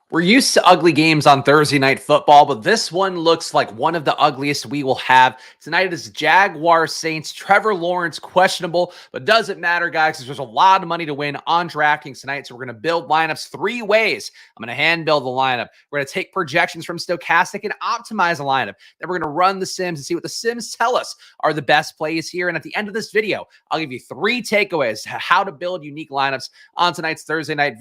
We're used to ugly games on Thursday Night Football, but this one looks like one of the ugliest we will have. Tonight is Jaguars-Saints. Trevor Lawrence questionable, but doesn't matter, guys, because there's a lot of money to win on DraftKings tonight. So we're going to build lineups three ways. I'm going to hand build the lineup. We're going to take projections from Stochastic and optimize a lineup. Then we're going to run the Sims and see what the Sims tell us are the best plays here. And at the end of this video, I'll give you three takeaways how to build unique lineups on tonight's Thursday Night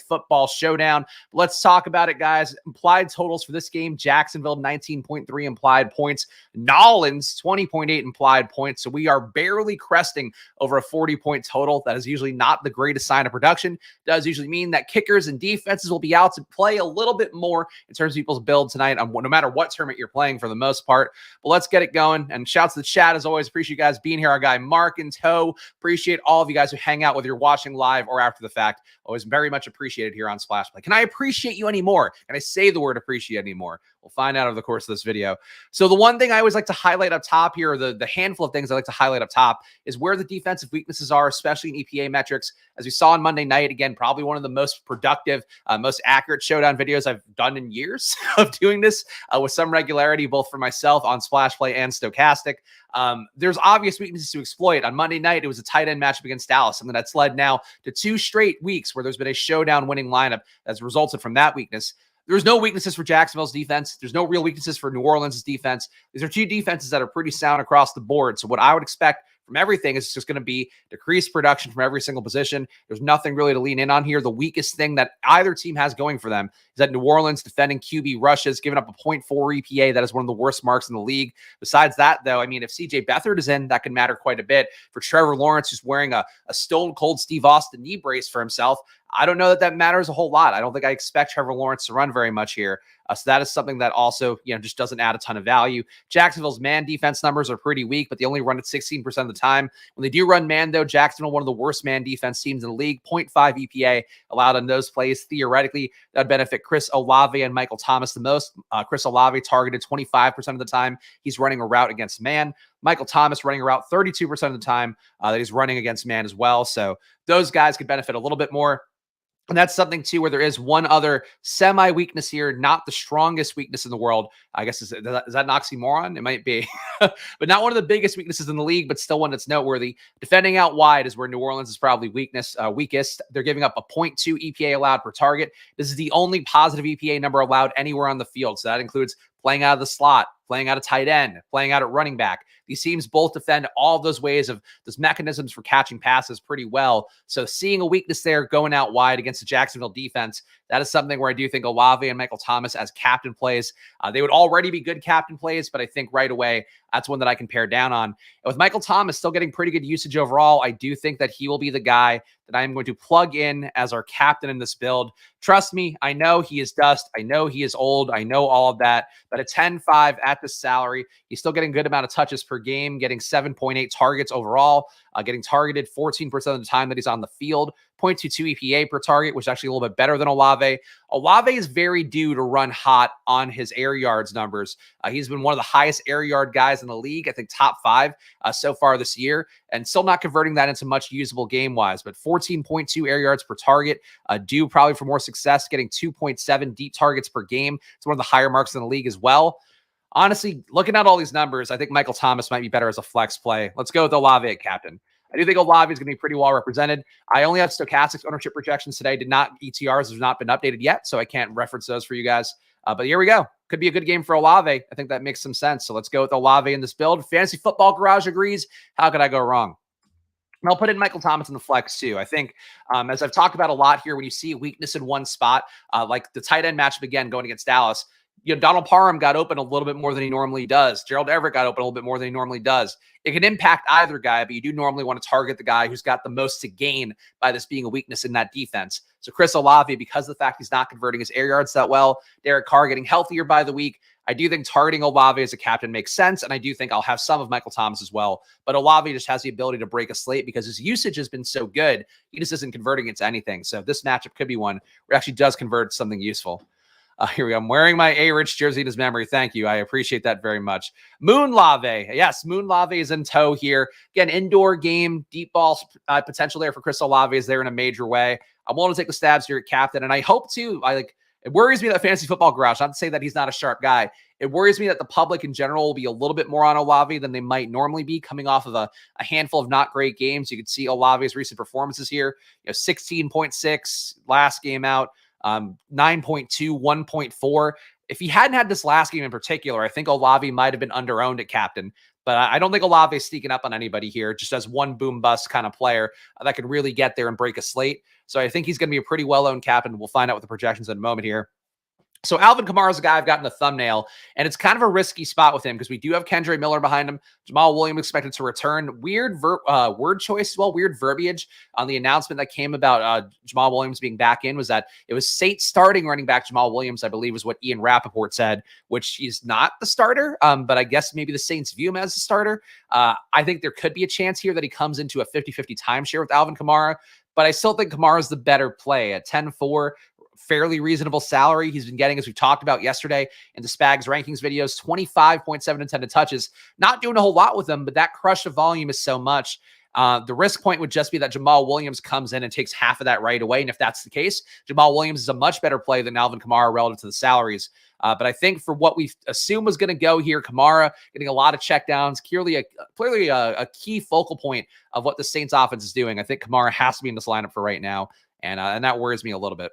Football Showdown. Let's talk about it, guys. Implied totals for this game: Jacksonville 19.3 implied points, Nolans 20.8 implied points. So we are barely cresting over a 40-point total. That is usually not the greatest sign of production. It does usually mean that kickers and defenses will be out to play a little bit more in terms of people's build tonight, no matter what tournament you're playing for the most part. But let's get it going. And shouts to the chat as always. Appreciate you guys being here. Our guy Mark and Toe. Appreciate all of you guys who hang out, whether you're watching live or after the fact. Always very much appreciated here on Splash Play. Can I appreciate you anymore? Can I say the word appreciate anymore? We'll find out over the course of this video. So the one thing I always like to highlight up top here, the handful of things I like to highlight up top, is where the defensive weaknesses are, especially in EPA metrics. As we saw on Monday night, again, probably one of the most productive, most accurate showdown videos I've done in years of doing this with some regularity, both for myself on Splash Play and Stochastic. There's obvious weaknesses to exploit. On Monday night, it was a tight end matchup against Dallas, and that's led now to 2 straight weeks where there's been a showdown winning lineup that's resulted from that weakness. There's no weaknesses for Jacksonville's defense. There's no real weaknesses for New Orleans' defense. These are two defenses that are pretty sound across the board. So what I would expect from everything is just going to be decreased production from every single position. There's nothing really to lean in on here. The weakest thing that either team has going for them is that New Orleans defending QB rushes, giving up a 0.4 EPA. That is one of the worst marks in the league. Besides that, though, I mean, if CJ Beathard is in, that can matter quite a bit. For Trevor Lawrence, who's wearing a stone cold Steve Austin knee brace for himself, I don't know that that matters a whole lot. I don't think I expect Trevor Lawrence to run very much here. So that is something that also, just doesn't add a ton of value. Jacksonville's man defense numbers are pretty weak, but they only run it 16% of the time. When they do run man, though, Jacksonville, one of the worst man defense teams in the league, 0.5 EPA allowed on those plays. Theoretically, that would benefit Chris Olave and Michael Thomas the most. Chris Olave targeted 25% of the time he's running a route against man. Michael Thomas running a route 32% of the time that he's running against man as well. So those guys could benefit a little bit more. And that's something, too, where there is one other semi-weakness here, not the strongest weakness in the world. I guess, is that an oxymoron? It might be. But not one of the biggest weaknesses in the league, but still one that's noteworthy. Defending out wide is where New Orleans is probably weakest. They're giving up a 0.2 EPA allowed per target. This is the only positive EPA number allowed anywhere on the field. So that includes playing out of the slot, playing out of tight end, playing out at running back. These teams both defend all of those ways of those mechanisms for catching passes pretty well. So seeing a weakness there going out wide against the Jacksonville defense, that is something where I do think Olave and Michael Thomas as captain plays. They would already be good captain plays, but I think right away, that's one that I can pare down on. And with Michael Thomas still getting pretty good usage overall, I do think that he will be the guy that I am going to plug in as our captain in this build. Trust me, I know he is dust. I know he is old. I know all of that. But at 10.5 at this salary, he's still getting a good amount of touches per game, getting 7.8 targets overall, getting targeted 14% of the time that he's on the field, 0.22 EPA per target, which is actually a little bit better than Olave. Olave is very due to run hot on his air yards numbers. He's been one of the highest air yard guys in the league, I think top 5 so far this year, and still not converting that into much usable game-wise, but 14.2 air yards per target, due probably for more success, getting 2.7 deep targets per game. It's one of the higher marks in the league as well. Honestly, looking at all these numbers, I think Michael Thomas might be better as a flex play. Let's go with Olave at captain. I do think Olave is going to be pretty well represented. I only have Stochastic's ownership projections today. ETRs have not been updated yet, so I can't reference those for you guys. But here we go. Could be a good game for Olave. I think that makes some sense. So let's go with Olave in this build. Fantasy Football Garage agrees. How could I go wrong? And I'll put in Michael Thomas in the flex too. I think, as I've talked about a lot here, when you see weakness in one spot, like the tight end matchup again going against Dallas, Donald Parham got open a little bit more than he normally does. Gerald Everett got open a little bit more than he normally does. It can impact either guy, but you do normally want to target the guy who's got the most to gain by this being a weakness in that defense. So Chris Olave, because of the fact he's not converting his air yards that well, Derek Carr getting healthier by the week, I do think targeting Olave as a captain makes sense, and I do think I'll have some of Michael Thomas as well. But Olave just has the ability to break a slate because his usage has been so good. He just isn't converting into anything. So this matchup could be one where it actually does convert something useful. Here we go. I'm wearing my A-Rich jersey in his memory. Thank you. I appreciate that very much. Moonlave. Yes, Moonlave is in tow here. Again, indoor game, deep ball potential there for Chris Olave is there in a major way. I'm willing to take the stabs here at captain, and I hope to. It worries me that Fantasy Football Garage, not to say that he's not a sharp guy, it worries me that the public in general will be a little bit more on Olave than they might normally be coming off of a handful of not great games. You can see Olave's recent performances here, 16.6 last game out, 9.2, 1.4. If he hadn't had this last game in particular, I think Olave might have been underowned at captain. But I don't think Olave is sneaking up on anybody here, just as one boom bust kind of player that could really get there and break a slate. So I think he's going to be a pretty well-owned captain. We'll find out with the projections in a moment here. So Alvin Kamara is a guy I've got in the thumbnail, and it's kind of a risky spot with him because we do have Kendre Miller behind him. Jamal Williams expected to return. Weird word choice as well, weird verbiage on the announcement that came about Jamal Williams being back in was that it was Saints starting running back Jamal Williams, I believe was what Ian Rappaport said, which he's not the starter, but I guess maybe the Saints view him as the starter. I think there could be a chance here that he comes into a 50-50 timeshare with Alvin Kamara, but I still think Kamara is the better play at 10-4. Fairly reasonable salary he's been getting, as we talked about yesterday in the Spags rankings videos, 25.7 intended touches. Not doing a whole lot with them, but that crush of volume is so much. The risk point would just be that Jamal Williams comes in and takes half of that right away. And if that's the case, Jamal Williams is a much better play than Alvin Kamara relative to the salaries. But I think for what we assume was going to go here, Kamara getting a lot of checkdowns, clearly a key focal point of what the Saints offense is doing. I think Kamara has to be in this lineup for right now. And that worries me a little bit.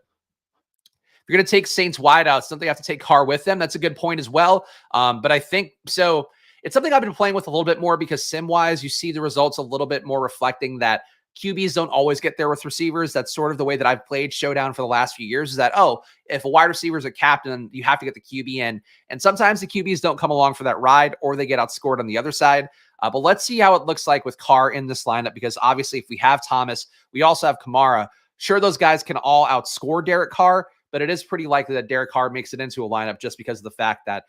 You're going to take Saints wideouts. Something you have to take Carr with them. That's a good point as well. But I think so. It's something I've been playing with a little bit more because sim-wise, you see the results a little bit more reflecting that QBs don't always get there with receivers. That's sort of the way that I've played Showdown for the last few years is that, if a wide receiver is a captain, you have to get the QB in. And sometimes the QBs don't come along for that ride or they get outscored on the other side. But let's see how it looks like with Carr in this lineup because obviously if we have Thomas, we also have Kamara. Sure, those guys can all outscore Derek Carr, but it is pretty likely that Derek Carr makes it into a lineup just because of the fact that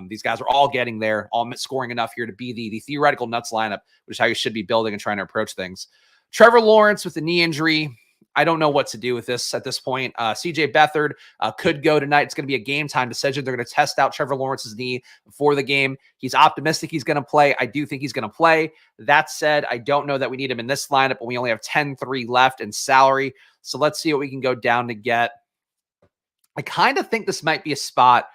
these guys are all getting there, all scoring enough here to be the theoretical nuts lineup, which is how you should be building and trying to approach things. Trevor Lawrence with the knee injury. I don't know what to do with this at this point. CJ Beathard could go tonight. It's going to be a game time decision. They're going to test out Trevor Lawrence's knee before the game. He's optimistic he's going to play. I do think he's going to play. That said, I don't know that we need him in this lineup, but we only have 10-3 left in salary. So let's see what we can go down to get. I kind of think this might be a spot.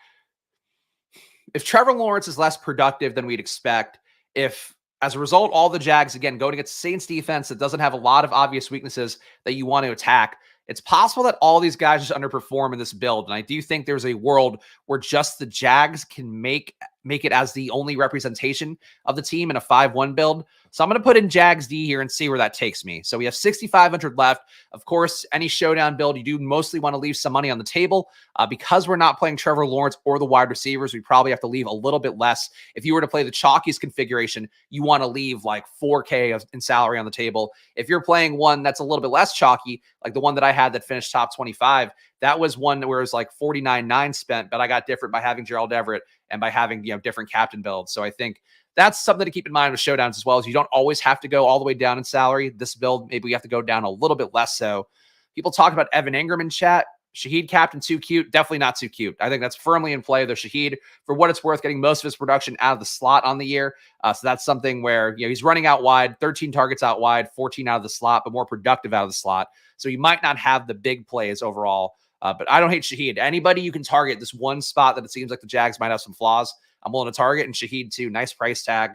If Trevor Lawrence is less productive than we'd expect, if as a result, all the Jags, again, going against Saints defense that doesn't have a lot of obvious weaknesses that you want to attack, it's possible that all these guys just underperform in this build. And I do think there's a world where just the Jags can make it as the only representation of the team in a 5-1 build. So I'm going to put in Jags D here and see where that takes me. So we have 6,500 left. Of course, any showdown build, you do mostly want to leave some money on the table. Because we're not playing Trevor Lawrence or the wide receivers, we probably have to leave a little bit less. If you were to play the chalkiest configuration, you want to leave like $4K in salary on the table. If you're playing one that's a little bit less chalky, like the one that I had that finished top 25, that was one where it was like 49.9 spent, but I got different by having Gerald Everett and by having, different captain builds. So I think that's something to keep in mind with showdowns as well, as you don't always have to go all the way down in salary. This build, maybe we have to go down a little bit less so. People talk about Evan Ingram in chat. Shaheed captain, too cute. Definitely not too cute. I think that's firmly in play, though. Shaheed, for what it's worth, getting most of his production out of the slot on the year. So that's something where, he's running out wide, 13 targets out wide, 14 out of the slot, but more productive out of the slot. So he might not have the big plays overall. But I don't hate Shaheed. Anybody you can target this one spot that it seems like the Jags might have some flaws, I'm willing to target. And Shaheed, too, nice price tag.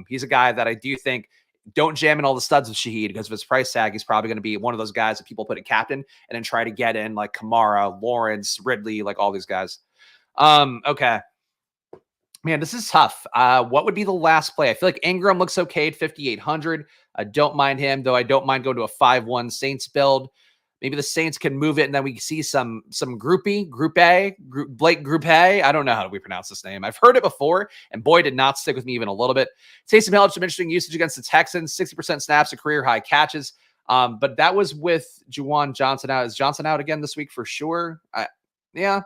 He's a guy that I do think don't jam in all the studs of Shaheed because of his price tag. He's probably going to be one of those guys that people put in captain and then try to get in like Kamara, Lawrence, Ridley, like all these guys. Okay. Man, this is tough. What would be the last play? I feel like Ingram looks okay at 5,800. I don't mind him, though I don't mind going to a 5-1 Saints build. Maybe the Saints can move it, and then we see some Group A. I don't know how we pronounce this name. I've heard it before, and boy, did not stick with me even a little bit. Taysom Hill had some interesting usage against the Texans, 60% snaps, a career-high catches. But that was with Juwan Johnson out. Is Johnson out again this week for sure? Yeah.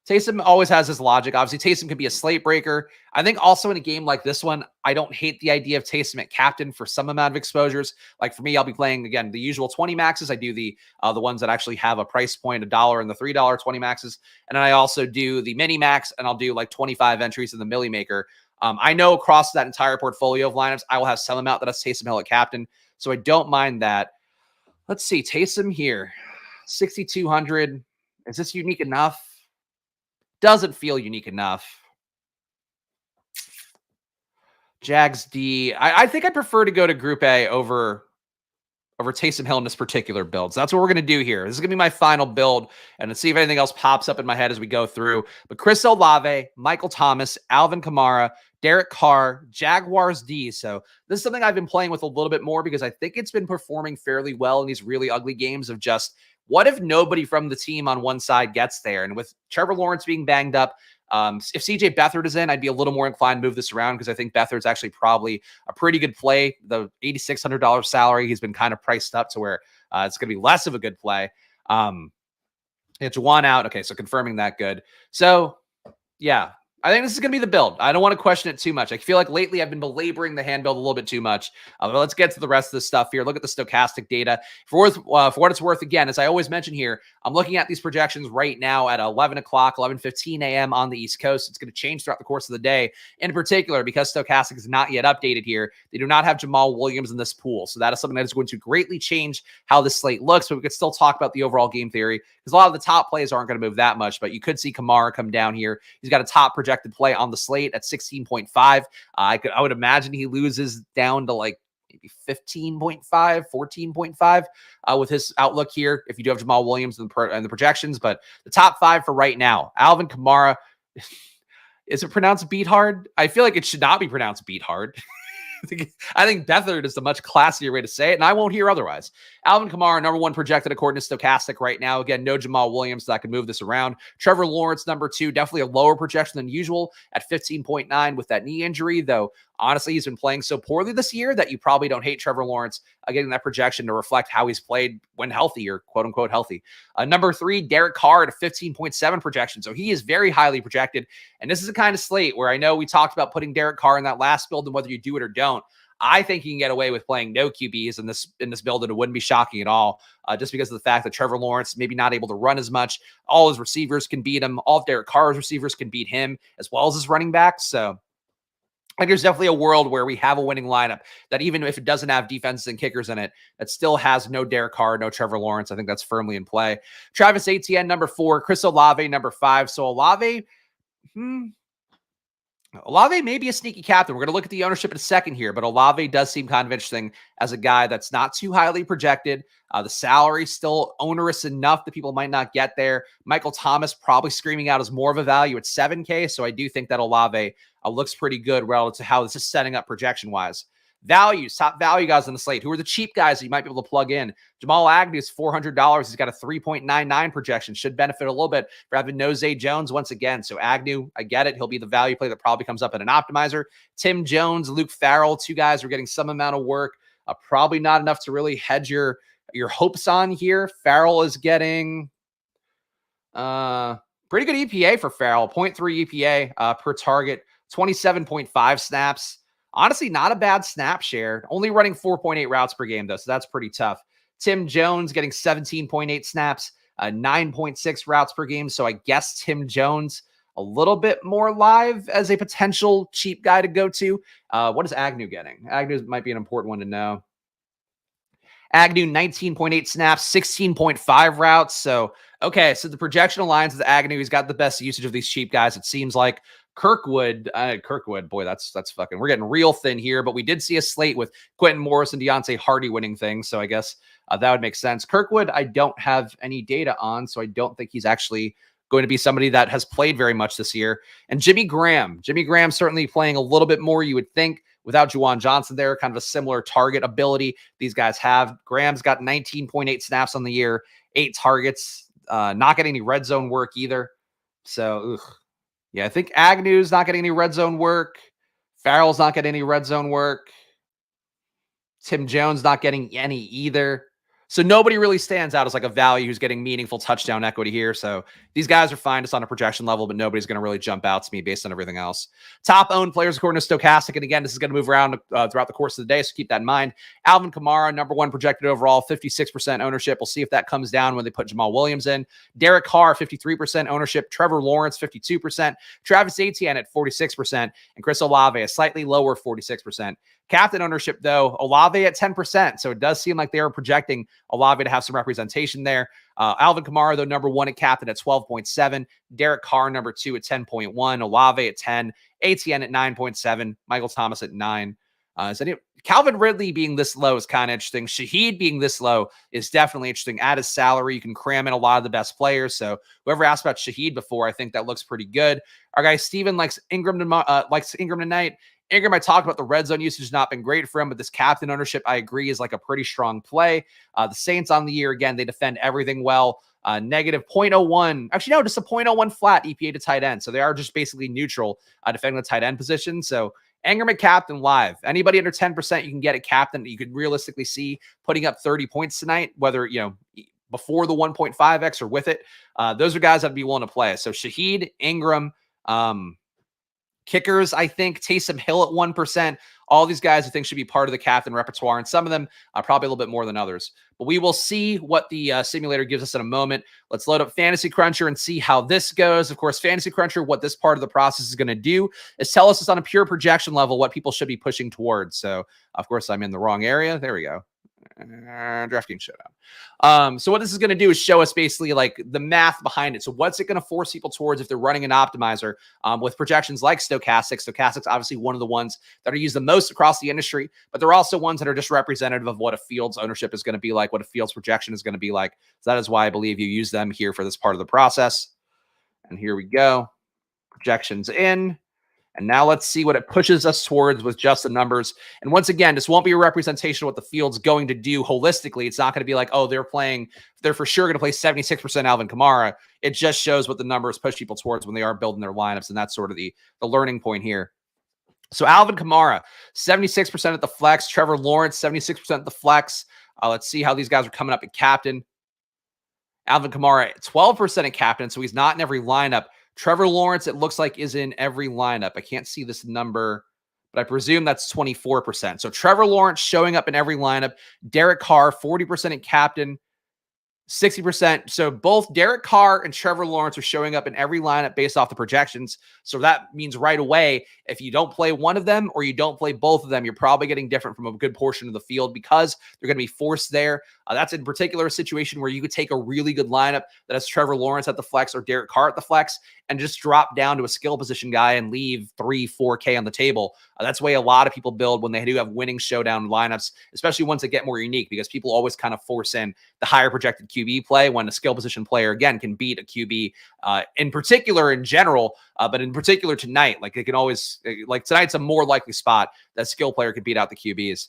Taysom always has his logic. Obviously, Taysom can be a slate breaker. I think also in a game like this one, I don't hate the idea of Taysom at captain for some amount of exposures. Like for me, I'll be playing, again, the usual 20 maxes. I do the ones that actually have a price point, $1 and the $3 20 maxes. And then I also do the mini max, and I'll do like 25 entries in the Millie Maker. I know across that entire portfolio of lineups, I will have some amount that has Taysom Hill at captain. So I don't mind that. Let's see, Taysom here, 6,200. Is this unique enough? Doesn't feel unique enough. Jags D. I think I prefer to go to Group A over Taysom Hill in this particular build. So that's what we're going to do here. This is going to be my final build, and let's see if anything else pops up in my head as we go through. But Chris Olave, Michael Thomas, Alvin Kamara, Derek Carr, Jaguars D. So this is something I've been playing with a little bit more because I think it's been performing fairly well in these really ugly games of just what if nobody from the team on one side gets there? And with Trevor Lawrence being banged up, if CJ Beathard is in, I'd be a little more inclined to move this around because I think Beathard's actually probably a pretty good play. The $8,600 salary, he's been kind of priced up to where it's going to be less of a good play. It's one out. Okay, so confirming that good. So, yeah, I think this is going to be the build. I don't want to question it too much. I feel like lately I've been belaboring the hand build a little bit too much. But let's get to the rest of the stuff here. Look at the stochastic data. For what it's worth, again, as I always mention here, I'm looking at these projections right now at 11 o'clock, 11:15 a.m. on the East Coast. It's going to change throughout the course of the day. In particular, because stochastic is not yet updated here, they do not have Jamal Williams in this pool. So that is something that is going to greatly change how this slate looks. But we could still talk about the overall game theory because a lot of the top plays aren't going to move that much. But you could see Kamara come down here. He's got a top projected play on the slate at 16.5. I would imagine he loses down to like maybe 15.5, 14.5 with his outlook here if you do have Jamal Williams in the projections. But the top 5 for right now, Alvin Kamara. Is it pronounced beat hard? I feel like it should not be pronounced beat hard. I think Beathard is the much classier way to say it, and I won't hear otherwise. Alvin Kamara, number 1 projected according to Stochastic right now. Again, no Jamal Williams, so I can move this around. Trevor Lawrence, number 2, definitely a lower projection than usual at 15.9 with that knee injury, though honestly, he's been playing so poorly this year that you probably don't hate Trevor Lawrence getting that projection to reflect how he's played when healthy or quote-unquote healthy. Number 3, Derek Carr at a 15.7 projection, so he is very highly projected, and this is a kind of slate where I know we talked about putting Derek Carr in that last build and whether you do it or don't. I think you can get away with playing no QBs in this build, and it wouldn't be shocking at all, just because of the fact that Trevor Lawrence maybe not able to run as much. All his receivers can beat him. All of Derek Carr's receivers can beat him, as well as his running backs. So I think there's definitely a world where we have a winning lineup that even if it doesn't have defenses and kickers in it, that still has no Derek Carr, no Trevor Lawrence. I think that's firmly in play. Travis Etienne, number 4. Chris Olave, number 5. So Olave may be a sneaky captain. We're going to look at the ownership in a second here, but Olave does seem kind of interesting as a guy that's not too highly projected. The salary still onerous enough that people might not get there. Michael Thomas probably screaming out as more of a value at $7K. So I do think that Olave looks pretty good relative to how this is setting up projection-wise. Values, top value guys on the slate. Who are the cheap guys that you might be able to plug in? Jamal Agnew is $400. He's got a 3.99 projection. Should benefit a little bit for having no Zay Jones once again. So Agnew, I get it. He'll be the value play that probably comes up in an optimizer. Tim Jones, Luke Farrell, 2 guys who are getting some amount of work. Probably not enough to really hedge your hopes on here. Farrell is getting pretty good EPA for Farrell. 0.3 EPA per target, 27.5 snaps. Honestly, not a bad snap share. Only running 4.8 routes per game, though, so that's pretty tough. Tim Jones getting 17.8 snaps, 9.6 routes per game. So I guess Tim Jones a little bit more live as a potential cheap guy to go to. What is Agnew getting? Agnew might be an important one to know. Agnew, 19.8 snaps, 16.5 routes. So, okay, so the projection aligns with Agnew. He's got the best usage of these cheap guys, it seems like. Kirkwood, boy, that's fucking, we're getting real thin here, but we did see a slate with Quentin Morris and Deontay Hardy winning things, so I guess that would make sense. Kirkwood, I don't have any data on, so I don't think he's actually going to be somebody that has played very much this year. And Jimmy Graham certainly playing a little bit more, you would think, without Juwan Johnson there, kind of a similar target ability these guys have. Graham's got 19.8 snaps on the year, 8 targets, not getting any red zone work either. So, yeah, I think Agnew's not getting any red zone work. Farrell's not getting any red zone work. Tim Jones not getting any either. So nobody really stands out as like a value who's getting meaningful touchdown equity here. So these guys are fine just on a projection level, but nobody's going to really jump out to me based on everything else. Top owned players according to Stochastic. And again, this is going to move around throughout the course of the day, so keep that in mind. Alvin Kamara, number 1 projected overall, 56% ownership. We'll see if that comes down when they put Jamal Williams in. Derek Carr, 53% ownership. Trevor Lawrence, 52%. Travis Etienne at 46%. And Chris Olave, a slightly lower 46%. Captain ownership, though, Olave at 10%. So it does seem like they are projecting Olave to have some representation there. Alvin Kamara, though, number 1 at captain at 12.7. Derek Carr, number 2 at 10.1. Olave at 10. ATN at 9.7. Michael Thomas at 9. Calvin Ridley being this low is kind of interesting. Shaheed being this low is definitely interesting. At his salary, you can cram in a lot of the best players. So whoever asked about Shaheed before, I think that looks pretty good. Our guy Steven likes Ingram tonight. Ingram, I talked about the red zone usage has not been great for him, but this captain ownership, I agree, is like a pretty strong play. The Saints on the year, again, they defend everything well. Negative 0.01. Actually, no, just a 0.01 flat EPA to tight end. So they are just basically neutral defending the tight end position. So Ingram at captain live. Anybody under 10% you can get a captain that you could realistically see putting up 30 points tonight, whether, before the 1.5x or with it. Those are guys I'd be willing to play. So Shaheed, Ingram, kickers, I think Taysom Hill at 1%. All these guys I think should be part of the captain repertoire, and some of them probably a little bit more than others. But we will see what the simulator gives us in a moment. Let's load up Fantasy Cruncher and see how this goes. Of course, Fantasy Cruncher, what this part of the process is going to do is tell us it's on a pure projection level what people should be pushing towards. So, of course, I'm in the wrong area. There we go. DraftKings Showdown. So what this is going to do is show us basically like the math behind it. So what's it going to force people towards if they're running an optimizer with projections like stochastics? Stochastics, obviously one of the ones that are used the most across the industry, but they're also ones that are just representative of what a field's ownership is going to be like, what a field's projection is going to be like. So that is why I believe you use them here for this part of the process. And here we go. Projections in. And now let's see what it pushes us towards with just the numbers. And once again, this won't be a representation of what the field's going to do holistically. It's not going to be like, oh, they're for sure going to play 76% Alvin Kamara. It just shows what the numbers push people towards when they are building their lineups. And that's sort of the learning point here. So Alvin Kamara, 76% at the flex. Trevor Lawrence, 76% at the flex. Let's see how these guys are coming up at captain. Alvin Kamara, 12% at captain, so he's not in every lineup. Trevor Lawrence, it looks like, is in every lineup. I can't see this number, but I presume that's 24%. So Trevor Lawrence showing up in every lineup. Derek Carr, 40% at captain, 60%. So both Derek Carr and Trevor Lawrence are showing up in every lineup based off the projections. So that means right away, if you don't play one of them or you don't play both of them, you're probably getting different from a good portion of the field because they're going to be forced there. That's in particular a situation where you could take a really good lineup that has Trevor Lawrence at the flex or Derek Carr at the flex and just drop down to a skill position guy and leave 3-4K on the table. That's the way a lot of people build when they do have winning showdown lineups, especially once they get more unique, because people always kind of force in the higher projected QB play when a skill position player, again, can beat a QB in particular in general, but in particular tonight, like they can always, like tonight's a more likely spot that skill player could beat out the QBs.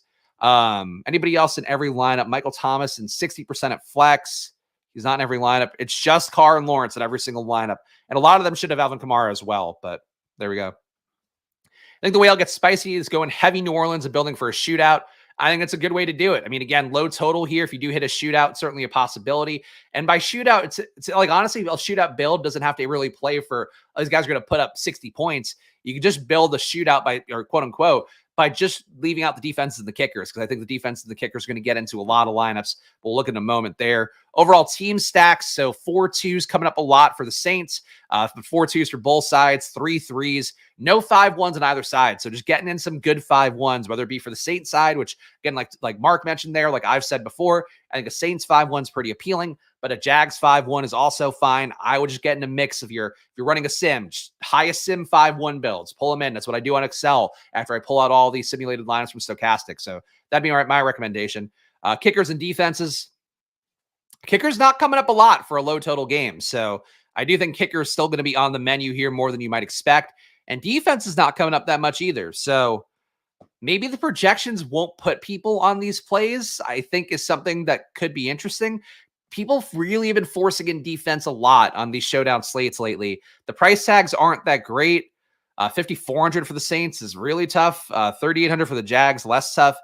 Anybody else in every lineup? Michael Thomas and 60% at flex. He's not in every lineup. It's just Carr and Lawrence in every single lineup. And a lot of them should have Alvin Kamara as well, but there we go. I think the way I'll get spicy is going heavy New Orleans and building for a shootout. I think it's a good way to do it. I mean, again, low total here. If you do hit a shootout, it's certainly a possibility. And by shootout, it's like, honestly, a shootout build doesn't have to really play for, these guys are going to put up 60 points. You can just build a shootout by, or quote unquote, by just leaving out the defenses and the kickers, because I think the defense and the kickers are going to get into a lot of lineups. We'll look in a moment there. Overall team stacks, so 4-2s coming up a lot for the Saints, 4-2s for both sides, 3-3s, no 5-1s on either side. So just getting in some good 5-1s, whether it be for the Saints side, which again, like Mark mentioned there, like I've said before, I think a Saints 5-1 is pretty appealing, but a Jags 5-1 is also fine. I would just get in a mix of if you're running a sim, highest sim 5-1 builds, pull them in. That's what I do on Excel after I pull out all these simulated lineups from Stochastic. So that'd be my recommendation. Kickers and defenses. Kicker's not coming up a lot for a low total game. So I do think kicker is still going to be on the menu here more than you might expect. And defense is not coming up that much either. So maybe the projections won't put people on these plays, I think is something that could be interesting. People really have been forcing in defense a lot on these showdown slates lately. The price tags aren't that great. 5,400 for the Saints is really tough. 3,800 for the Jags, less tough.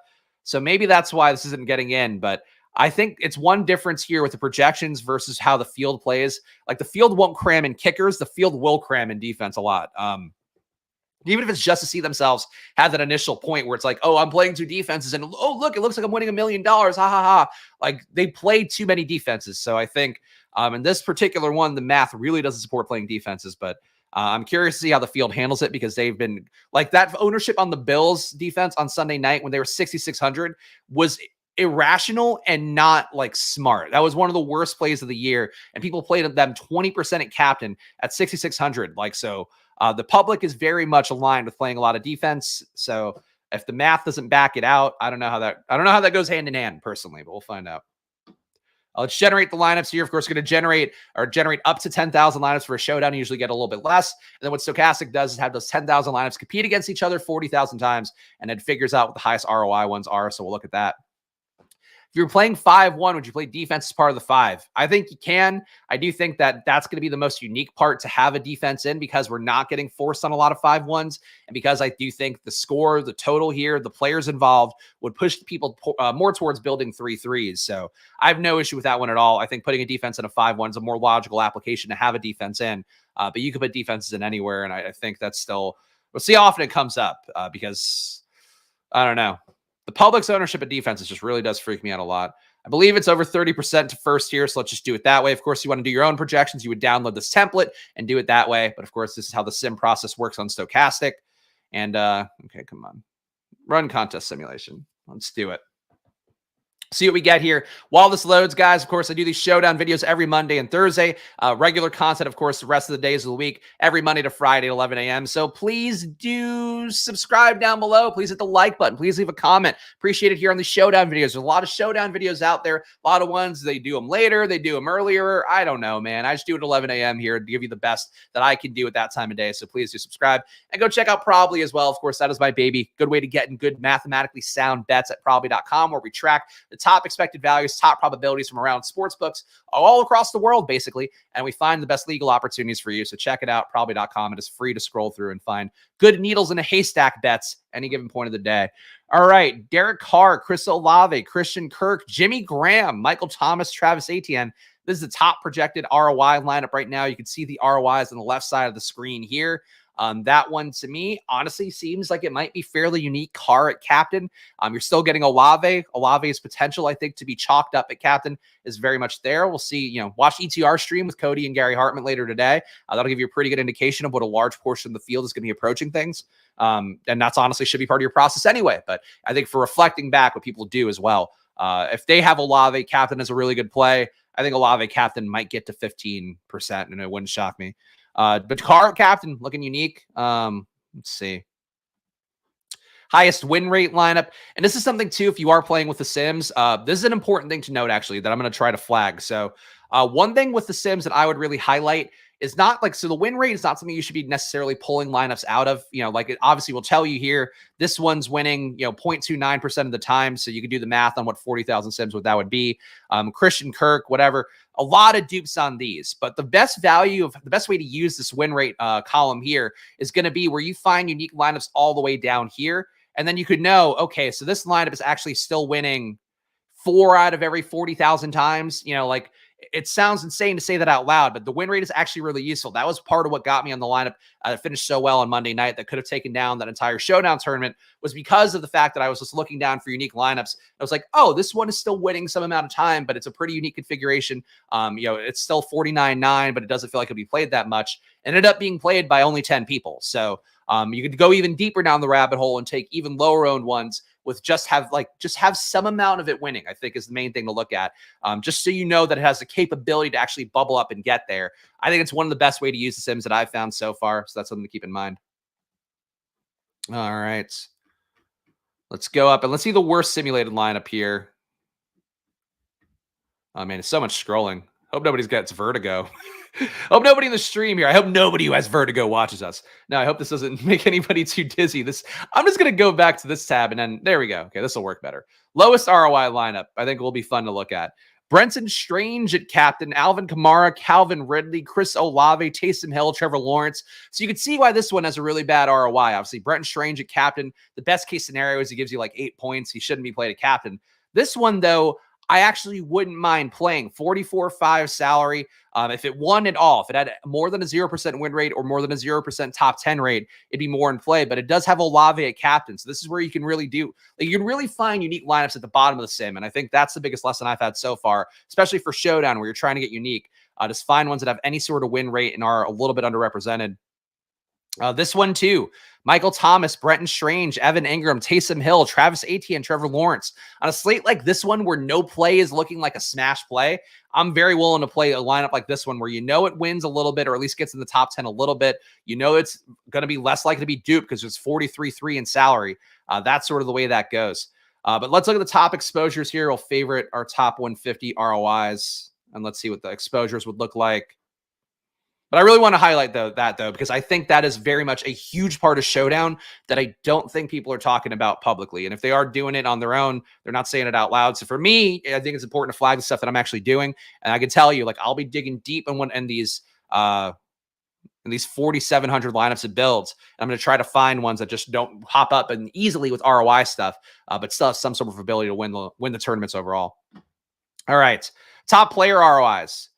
So maybe that's why this isn't getting in. But I think it's one difference here with the projections versus how the field plays. Like the field won't cram in kickers. The field will cram in defense a lot. Even if it's just to see themselves have that initial point where it's like, oh, I'm playing two defenses and oh, look, it looks like I'm winning $1 million. Ha ha ha. Like they play too many defenses. So I think in this particular one, the math really doesn't support playing defenses, but I'm curious to see how the field handles it because they've been like that ownership on the Bills defense on Sunday night when they were 6,600 was irrational and not like smart. That was one of the worst plays of the year, and people played them 20% at captain at 6,600. Like so, the public is very much aligned with playing a lot of defense. So if the math doesn't back it out, I don't know how that goes hand in hand personally, but we'll find out. Let's generate the lineups here. Of course, going to generate up to 10,000 lineups for a showdown. You usually get a little bit less. And then what Stochastic does is have those 10,000 lineups compete against each other 40,000 times, and it figures out what the highest ROI ones are. So we'll look at that. If you're playing 5-1, would you play defense as part of the 5? I think you can. I do think that that's going to be the most unique part to have a defense in because we're not getting forced on a lot of 5-1s. And because I do think the score, the total here, the players involved would push people more towards building 3-3s. So I have no issue with that one at all. I think putting a defense in a 5-1 is a more logical application to have a defense in. But you could put defenses in anywhere. And I think that's still, we'll see how often it comes up because I don't know. The public's ownership of defenses just really does freak me out a lot. I believe it's over 30% to first here, so let's just do it that way. Of course, you want to do your own projections. You would download this template and do it that way. But of course, this is how the sim process works on Stochastic. And okay, come on. Run contest simulation. Let's do it. See what we get here. While this loads, guys, of course, I do these showdown videos every Monday and Thursday. Regular content, of course, the rest of the days of the week, every Monday to Friday at 11 a.m. So please do subscribe down below. Please hit the like button. Please leave a comment. Appreciate it here on the showdown videos. There's a lot of showdown videos out there. A lot of ones, they do them later. They do them earlier. I don't know, man. I just do it at 11 a.m. here to give you the best that I can do at that time of day. So please do subscribe and go check out Probably as well. Of course, that is my baby. Good way to get in good mathematically sound bets at Probly.com where we track the top expected values, top probabilities from around sports books all across the world, basically. And we find the best legal opportunities for you. So check it out, probably.com. It is free to scroll through and find good needles in a haystack bets any given point of the day. All right. Derek Carr, Chris Olave, Christian Kirk, Jimmy Graham, Michael Thomas, Travis Etienne. This is the top projected ROI lineup right now. You can see the ROIs on the left side of the screen here. That one to me honestly seems like it might be fairly unique. Carr at captain. You're still getting Olave. Olave's potential, I think, to be chalked up at captain is very much there. We'll see, watch ETR stream with Cody and Gary Hartman later today. That'll give you a pretty good indication of what a large portion of the field is going to be approaching things. And that's honestly should be part of your process anyway. But I think for reflecting back what people do as well, if they have Olave captain as a really good play, I think Olave captain might get to 15%, and it wouldn't shock me. But Carr captain looking unique. Let's see. Highest win rate lineup. And this is something too, if you are playing with the Sims, this is an important thing to note actually that I'm going to try to flag. So one thing with the Sims that I would really highlight is not like, so the win rate is not something you should be necessarily pulling lineups out of, like it obviously will tell you here, this one's winning, 0.29% of the time. So you can do the math on what 40,000 Sims, what that would be. Christian Kirk, whatever, a lot of dupes on these, but the best way to use this win rate column here is going to be where you find unique lineups all the way down here. And then you could know, okay, so this lineup is actually still winning 4 out of every 40,000 times, like it sounds insane to say that out loud, but the win rate is actually really useful. That was part of what got me on the lineup that finished so well on Monday night that could have taken down that entire showdown tournament was because of the fact that I was just looking down for unique lineups. I was like, oh, this one is still winning some amount of time, but it's a pretty unique configuration. It's still 49.9, but it doesn't feel like it'll be played that much. It ended up being played by only 10 people. So you could go even deeper down the rabbit hole and take even lower owned ones with just have some amount of it winning, I think is the main thing to look at. Just so you know that it has the capability to actually bubble up and get there. I think it's one of the best way to use the Sims that I've found so far. So that's something to keep in mind. All right. Let's go up and let's see the worst simulated lineup here. Oh man, it's so much scrolling. Hope nobody's got vertigo. Hope nobody in the stream here. I hope nobody who has vertigo watches us. No, I hope this doesn't make anybody too dizzy. I'm just going to go back to this tab and then there we go. Okay, this will work better. Lowest ROI lineup. I think will be fun to look at. Brenton Strange at captain, Alvin Kamara, Calvin Ridley, Chris Olave, Taysom Hill, Trevor Lawrence. So you can see why this one has a really bad ROI. Obviously, Brenton Strange at captain. The best case scenario is he gives you like 8 points. He shouldn't be played at captain. This one, though, I actually wouldn't mind playing 44.5 salary. If it won at all, if it had more than a 0% win rate or more than a 0% top 10 rate, it'd be more in play. But it does have Olave at captain. So this is where you can really you can really find unique lineups at the bottom of the sim. And I think that's the biggest lesson I've had so far, especially for Showdown where you're trying to get unique. Just find ones that have any sort of win rate and are a little bit underrepresented. This one too. Michael Thomas, Brenton Strange, Evan Ingram, Taysom Hill, Travis Etienne, Trevor Lawrence. On a slate like this one where no play is looking like a smash play, I'm very willing to play a lineup like this one where you know it wins a little bit or at least gets in the top 10 a little bit. You know it's going to be less likely to be duped because it's 43.3 in salary. That's sort of the way that goes. But let's look at the top exposures here. We'll favorite our top 150 ROIs, and let's see what the exposures would look like. But I really want to highlight that because I think that is very much a huge part of Showdown that I don't think people are talking about publicly. And if they are doing it on their own, they're not saying it out loud. So for me, I think it's important to flag the stuff that I'm actually doing. And I can tell you, like, I'll be digging deep in these 4,700 lineups and builds. I'm going to try to find ones that just don't pop up and easily with ROI stuff, but still have some sort of ability to win the tournaments overall. All right, top player ROIs.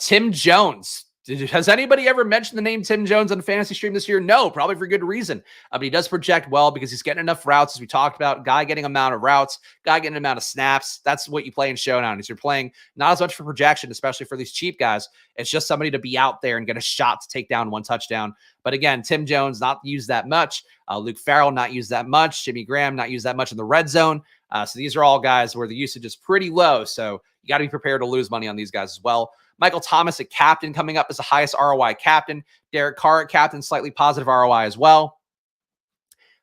Tim Jones. Has anybody ever mentioned the name Tim Jones on Fantasy Stream this year? No, probably for good reason. But he does project well because he's getting enough routes, as we talked about. Guy getting amount of routes, guy getting amount of snaps. That's what you play in Showdown. Is you're playing not as much for projection, especially for these cheap guys. It's just somebody to be out there and get a shot to take down one touchdown. But again, Tim Jones not used that much. Luke Farrell not used that much. Jimmy Graham not used that much in the red zone. So these are all guys where the usage is pretty low. So you got to be prepared to lose money on these guys as well. Michael Thomas at captain coming up as the highest ROI captain. Derek Carr at captain, slightly positive ROI as well.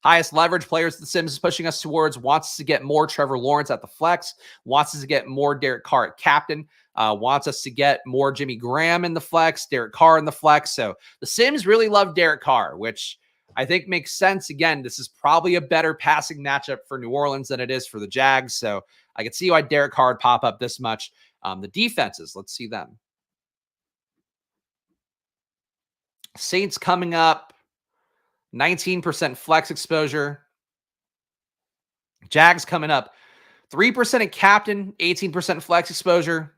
Highest leverage players the Sims is pushing us towards. Wants us to get more Trevor Lawrence at the flex. Wants us to get more Derek Carr at captain. Wants us to get more Jimmy Graham in the flex. Derek Carr in the flex. So the Sims really love Derek Carr, which I think makes sense. Again, this is probably a better passing matchup for New Orleans than it is for the Jags. So I can see why Derek Carr would pop up this much. The defenses, let's see them. Saints coming up, 19% flex exposure. Jags coming up, 3% at captain, 18% flex exposure.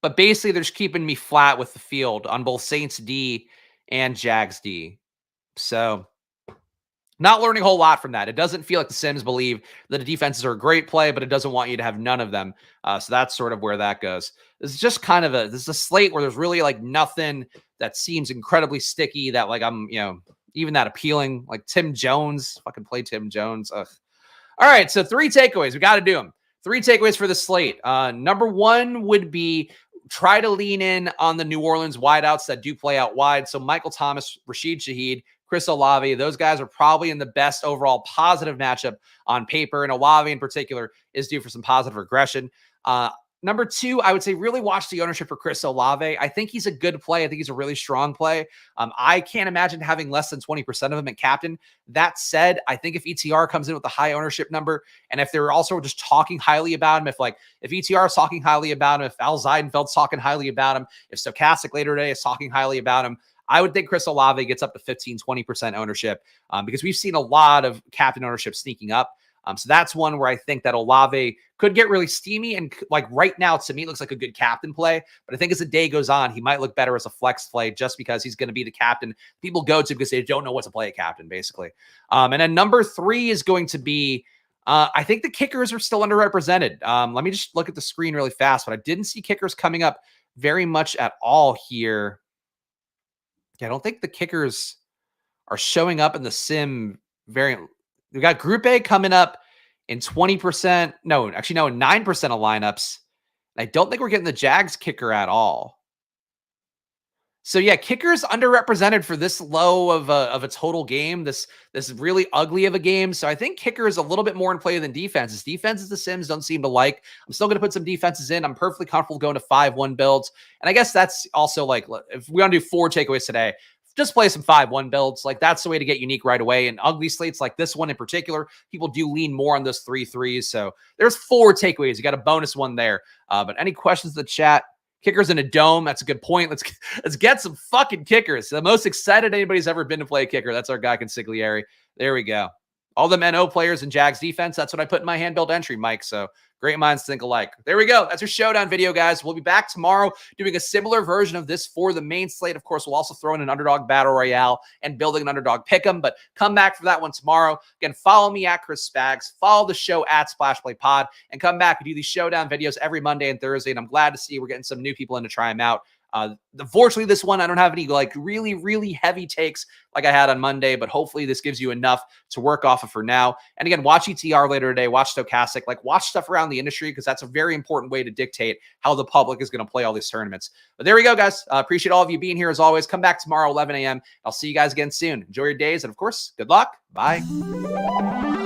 But basically, they're just keeping me flat with the field on both Saints D and Jags D. So not learning a whole lot from that. It doesn't feel like the Sims believe that the defenses are a great play, but it doesn't want you to have none of them. So that's sort of where that goes. This is just kind of this is a slate where there's really like nothing that seems incredibly sticky that like I'm, even that appealing. Like Tim Jones, fucking play Tim Jones. Ugh. All right, so 3 takeaways. We got to do them. 3 takeaways for the slate. Number 1 would be try to lean in on the New Orleans wideouts that do play out wide. So Michael Thomas, Rashid Shaheed, Chris Olave, those guys are probably in the best overall positive matchup on paper. And Olave in particular is due for some positive regression. Number 2, I would say really watch the ownership for Chris Olave. I think he's a good play. I think he's a really strong play. I can't imagine having less than 20% of him at captain. That said, I think if ETR comes in with a high ownership number, and if they're also just talking highly about him, if ETR is talking highly about him, if Al Zeidenfeld's talking highly about him, if Stochastic later today is talking highly about him, I would think Chris Olave gets up to 15-20% ownership because we've seen a lot of captain ownership sneaking up. So that's one where I think that Olave could get really steamy. And like right now, to me, it looks like a good captain play. But I think as the day goes on, he might look better as a flex play just because he's going to be the captain people go to because they don't know what to play a captain, basically. And then number 3 is going to be, I think the kickers are still underrepresented. Let me just look at the screen really fast, but I didn't see kickers coming up very much at all here. Yeah, I don't think the kickers are showing up in the sim variant. We've got Group A coming up in 20%. No, actually, no, 9% of lineups. I don't think we're getting the Jags kicker at all. So yeah, kickers underrepresented for this low of a total game. This really ugly of a game. So I think kicker is a little bit more in play than defenses. Defenses the Sims don't seem to like. I'm still going to put some defenses in. I'm perfectly comfortable going to 5-1 builds. And I guess that's also like, if we want to do 4 takeaways today, just play some 5-1 builds. Like that's the way to get unique right away. And ugly slates like this one in particular, people do lean more on those 3-3s. So there's 4 takeaways. You got a bonus one there. But any questions in the chat? Kickers in a dome. That's a good point. Let's get some fucking kickers. The most excited anybody's ever been to play a kicker. That's our guy Consigliere. There we go. All the NO players in Jags defense. That's what I put in my hand-built entry, Mike. So great minds think alike. There we go. That's your Showdown video, guys. We'll be back tomorrow doing a similar version of this for the main slate. Of course, we'll also throw in an underdog battle royale and building an underdog pick'em, but come back for that one tomorrow. Again, follow me at Chris Spags. Follow the show at Splash Play Pod and come back. We do these Showdown videos every Monday and Thursday, and I'm glad to see we're getting some new people in to try them out. Unfortunately, this one, I don't have any like really, really heavy takes like I had on Monday, but hopefully this gives you enough to work off of for now. And again, watch ETR later today, watch Stochastic, like watch stuff around the industry, because that's a very important way to dictate how the public is going to play all these tournaments. But there we go, guys. Appreciate all of you being here as always. Come back tomorrow, 11 a.m. I'll see you guys again soon. Enjoy your days. And of course, good luck. Bye.